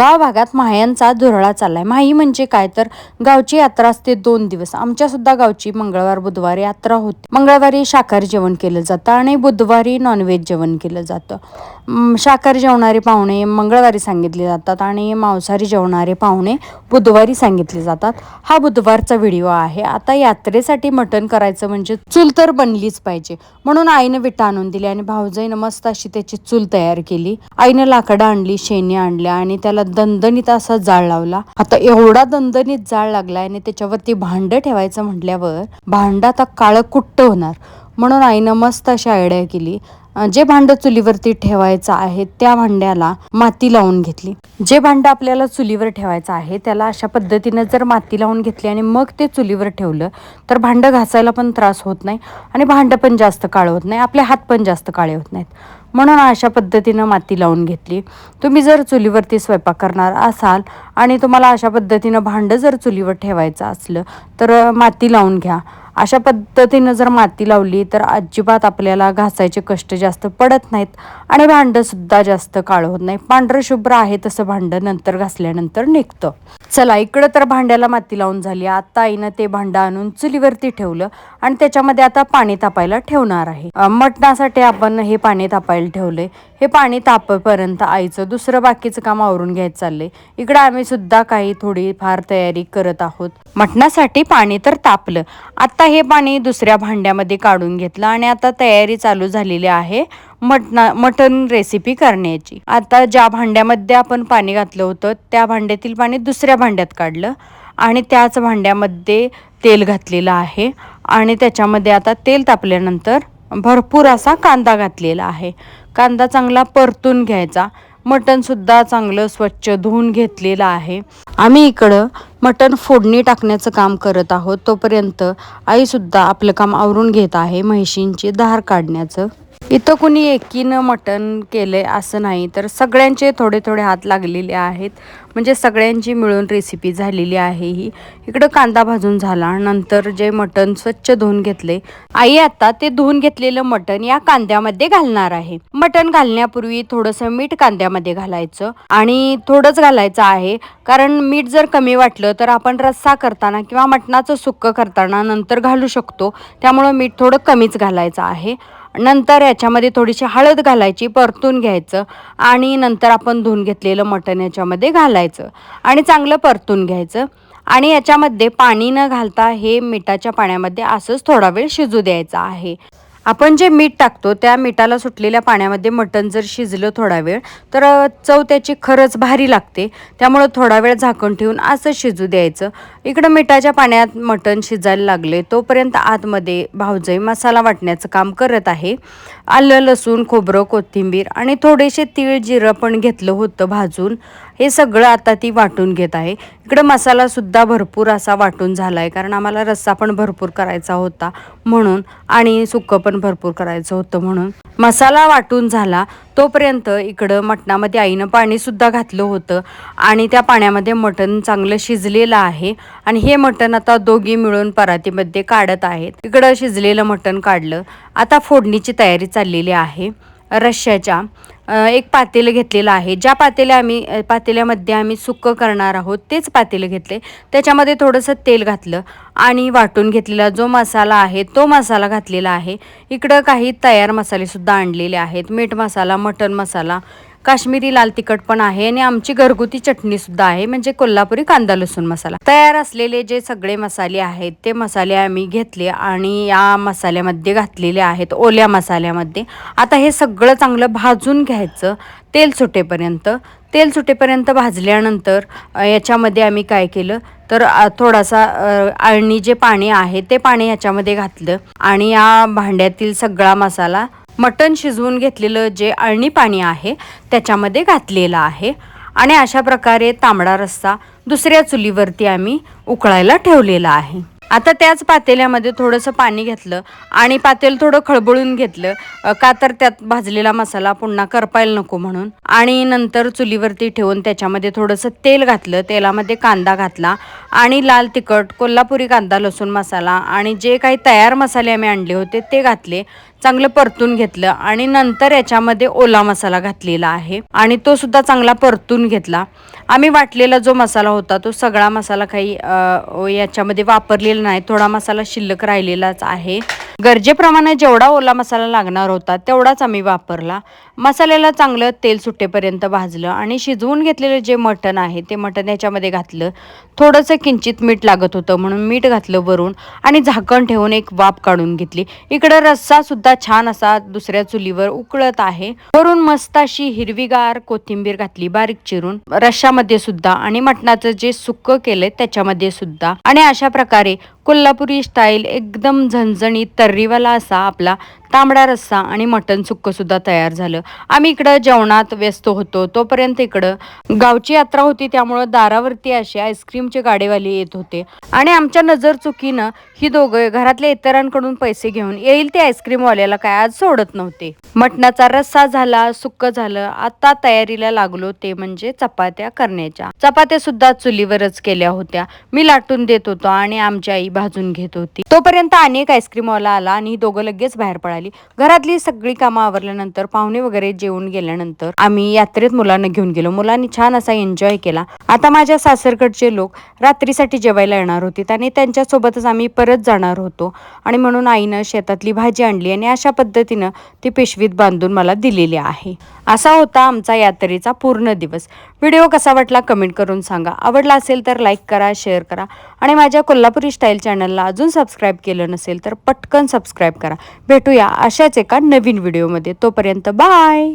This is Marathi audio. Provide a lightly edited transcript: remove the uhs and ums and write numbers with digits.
गाव भागात माह्यांचा धुरळा चाललाय. माही म्हणजे काय तर गावची यात्रा असते 2 दिवस. आमच्या सुद्धा गावची मंगळवार बुधवार यात्रा होते. मंगळवारी शाकाहारी जेवण केलं जातं आणि बुधवारी नॉनव्हेज जेवण केलं जातं. शाकाहारी जेवणारे पाहुणे मंगळवारी सांगितले जातात आणि मांसाहारी जेवणारे पाहुणे बुधवारी सांगितले जातात. हा बुधवारचा व्हिडिओ आहे. आता यात्रेसाठी मटण करायचं म्हणजे चूल तर बनलीच पाहिजे, म्हणून आईनं विटा आणून दिली आणि भाऊजाईनं मस्त अशी त्याची चूल तयार केली. आईनं लाकडं आणली, शेणी आणल्या आणि त्याला दणदणीत असा जाळ लावला. आता एवढा दणदणीत जाळ लागलाय आणि त्याच्यावरती भांड ठेवायचं म्हटल्यावर भांड आता काळं कुट्ट होणार, म्हणून आईनं मस्त अशी आयडिया केली. जे भांड चुलीवरती ठेवायचं आहे त्या भांड्याला माती लावून घेतली. जे भांड आपल्याला चुलीवर ठेवायचं आहे त्याला अशा पद्धतीने जर माती लावून घेतली आणि मग ते चुलीवर ठेवलं तर भांड घासायला पण त्रास होत नाही आणि भांड पण जास्त काळं होत नाही, आपले हात पण जास्त काळे होत नाहीत. म्हणून अशा पद्धतीनं माती लावून घेतली. तुम्ही जर चुलीवरती स्वयंपाक करणार असाल आणि तुम्हाला अशा पद्धतीनं भांडं जर चुलीवर ठेवायचं असलं तर माती लावून घ्या. अशा पद्धतीनं जर माती लावली तर अजिबात आपल्याला घासायचे कष्ट जास्त पडत नाहीत आणि भांडंसुद्धा जास्त काळं होत नाही. पांढरं शुभ्र आहे तसं भांडं नंतर घासल्यानंतर निघतं. चला, इकडं तर भांड्याला माती लावून झाली. आता आईनं ते भांडं आणून चुलीवरती ठेवलं आणि त्याच्यामध्ये आता पाणी तापायला ठेवणार आहे. मटणासाठी आपण हे पाणी तापायला ठेवलंय. हे पाणी तापेपर्यंत आईचं दुसरं बाकीचं काम आवरून घ्यायचं चाललंय. इकडं आम्ही सुद्धा काही थोडी फार तयारी करत आहोत. मटणासाठी पाणी तर तापलं. आता हे पाणी दुसऱ्या भांड्यामध्ये काढून घेतलं आणि आता तयारी चालू झालेली आहे मटण रेसिपी करण्याची. आता ज्या भांड्यामध्ये आपण पाणी घातलं होतं त्या भांड्यातील पाणी दुसऱ्या भांड्यात काढलं आणि त्याच भांड्यामध्ये तेल घातलेलं आहे आणि त्याच्यामध्ये आता तेल तापल्यानंतर भरपूर असा कांदा घातलेला आहे. कांदा चांगला परतून घ्यायचा. मटणसुद्धा चांगलं स्वच्छ धुवून घेतलेलं आहे. आम्ही इकडं मटण फोडणी टाकण्याचं काम करत आहोत. तोपर्यंत आईसुद्धा आपलं काम आवरून घेत आहे, म्हैशींची धार काढण्याचं. इथं कुणी एकीनं मटण केलंय असं नाही, तर सगळ्यांचे थोडे थोडे हात लागलेले आहेत, म्हणजे सगळ्यांची मिळून रेसिपी झालेली आहे ही. इकडं कांदा भाजून झाला, नंतर जे मटण स्वच्छ धुवून घेतले आई आता ते धुवून घेतलेलं मटण या कांद्यामध्ये घालणार आहे. मटण घालण्यापूर्वी थोडंसं मीठ कांद्यामध्ये घालायचं आणि थोडंच घालायचं आहे, कारण मीठ जर कमी वाटलं तर आपण रस्सा करताना किंवा मटणाचं सुक्कं करताना नंतर घालू शकतो, त्यामुळं मीठ थोडं कमीच घालायचं आहे. नंतर याच्यामध्ये थोडीशी हळद घालायची, परतून घ्यायचं आणि नंतर आपण धुवून घेतलेलं मटण याच्यामध्ये घालायचं आणि चांगलं परतून घ्यायचं आणि याच्यामध्ये पाणी न घालता हे मिठाच्या पाण्यामध्ये असंच थोडा वेळ शिजू द्यायचं आहे. आपण जे मीठ टाकतो त्या मिठाला सुटलेल्या पाण्यामध्ये मटण जर शिजलं थोडा वेळ तर चव त्याची खरंच भारी लागते. त्यामुळं थोडा वेळ झाकण ठेवून असं शिजू द्यायचं. इकडं मिठाच्या पाण्यात मटण शिजायला लागले तोपर्यंत आतमध्ये भाऊजाई मसाला वाटण्याचं काम करत आहे. आलं, लसूण, खोबरं, कोथिंबीर आणि थोडेसे तीळ, जिरं पण घेतलं होतं भाजून. हे सगळं आता ती वाटून घेत आहे. इकडं मसालासुद्धा भरपूर असा वाटून झाला आहे, कारण आम्हाला रस्सा पण भरपूर करायचा होता म्हणून आणि सुक्कं पण भरपूर करायचं होतं म्हणून. मसाला वाटून झाला तोपर्यंत इकडं मटणामध्ये आईनं पाणीसुद्धा घातलं होतं आणि त्या पाण्यामध्ये मटण चांगलं शिजलेलं आहे आणि हे मटण आता दोघी मिळून परातीमध्ये काढत आहेत. इकडं शिजलेलं मटण काढलं. आता फोडणीची तयारी चाललेली आहे. रश्श्याच्या एक पातेलं घेतलेलं आहे. ज्या पातेल्यामध्ये आम्ही सुक्कं करणार आहोत तेच पातेलं घेतले. त्याच्यामध्ये थोडंसं तेल घातलं आणि वाटून घेतलेला जो मसाला आहे तो मसाला घातलेला आहे. इकडं काही तयार मसालेसुद्धा आणलेले आहेत. मीठ मसाला, मटण मसाला, काश्मीरी लाल तिखट पण आहे आणि आमची घरगुती चटणीसुद्धा आहे, म्हणजे कोल्हापुरी कांदा लसूण मसाला. तयार असलेले जे सगळे मसाले आहेत ते मसाले आम्ही घेतले आणि या मसाल्यामध्ये घातलेले आहेत, ओल्या मसाल्यामध्ये. आता हे सगळं चांगलं भाजून घ्यायचं तेल सुटेपर्यंत भाजल्यानंतर याच्यामध्ये आम्ही काय केलं तर थोडासा अळणी जे पाणी आहे ते पाणी याच्यामध्ये घातलं आणि या भांड्यातील सगळा मसाला मटण शिजवून घेतलेलं जे अळणी पाणी आहे त्याच्यामध्ये घातलेलं आहे आणि अशा प्रकारे तांबडा रस्सा दुसऱ्या चुलीवरती आम्ही उकळायला ठेवलेला आहे. आता त्याच पातेल्यामध्ये थोडंसं पाणी घेतलं आणि पातेलं थोडं खळबळून घेतलं, का तर त्यात भाजलेला मसाला पुन्हा करपायला नको म्हणून. आणि नंतर चुलीवरती ठेवून त्याच्यामध्ये थोडंसं तेल घातलं. तेलामध्ये कांदा घातला आणि लाल तिखट, कोल्हापुरी कांदा लसूण मसाला आणि जे काही तयार मसाले आम्ही आणले होते ते घातले. चांगलं परतून घेतलं आणि नंतर याच्यामध्ये ओला मसाला घातलेला आहे आणि तो सुद्धा चांगला परतून घेतला. आम्ही वाटलेला जो मसाला होता तो सगळा मसाला काही याच्यामध्ये वापरलेला नाही, थोडा मसाला शिल्लक राहिलेलाच आहे. गरजेप्रमाणे जेवढा ओला मसाला लागणार होता तेवढाच आम्ही वापरला. मसाल्याला चांगलं तेल सुटेपर्यंत भाजलं आणि शिजवून घेतलेलं जे मटण आहे ते मटण याच्यामध्ये घातलं. थोडंसं किंचित मीठ लागत होतं म्हणून मीठ घातलं वरून आणि झाकण ठेवून एक वाफ काढून घेतली. इकडं रस्सा सुद्धा छान असा दुसऱ्या चुलीवर उकळत आहे. वरून मस्त अशी हिरवीगार कोथिंबीर घातली बारीक चिरून रश्श्यामध्ये सुद्धा आणि मटणाचं जे सुक्क केलंय त्याच्यामध्ये सुद्धा. आणि अशा प्रकारे कोल्हापुरी स्टाईल एकदम झणझणीत तर्रीवाला असा आपला तांबडा रस्सा आणि मटण सुक्क सुद्धा तयार झालं. आम्ही इकडं जेवणात व्यस्त होतो तोपर्यंत इकडं गावची यात्रा होती त्यामुळं दारावरती असे आईस्क्रीमचे गाडेवाले येत होते आणि आमच्या नजर चुकीनं ही दोघं घरातल्या इतरांकडून पैसे घेऊन येईल ते आईस्क्रीमवाल्याला काय आज सोडत नव्हते. मटणाचा रस्सा झाला, सुक्क झालं. आता तयारीला लागलो ते म्हणजे चपात्या करण्याच्या. चपात्या सुद्धा चुलीवरच केल्या होत्या. मी लाटून देत होतो आणि आमची आई भाजून घेत होती. तोपर्यंत अनेक आईस्क्रीमवाला आला आणि दोघं लगेच बाहेर पळाली. घरातली सगळी कामं आवरल्यानंतर पाहुणे वगैरे जेवून गेल्यानंतर आम्ही यात्रेत मुलांना घेऊन गेलो. मुलांनी छान असा एन्जॉय केला. आता माझ्या सासरकडचे लोक रात्रीसाठी जेवायला येणार होते आणि त्यांच्यासोबतच आम्ही परत जाणार होतो आणि म्हणून आईनं शेतातली भाजी आणली आणि अशा पद्धतीनं ती पिशवीत बांधून मला दिलेली आहे. असा होता आमचा यात्रेचा पूर्ण दिवस. व्हिडिओ कसा वाटला कमेंट करून सांगा. आवडला असेल तर लाईक करा, शेअर करा आणि माझ्या कोल्हापुरी स्टाईल चॅनलला अजून सबस्क्राईब केलं नसेल तर पटकन सबस्क्राईब करा. भेटूया अशाच एका नवीन व्हिडिओमध्ये. तोपर्यंत बाय.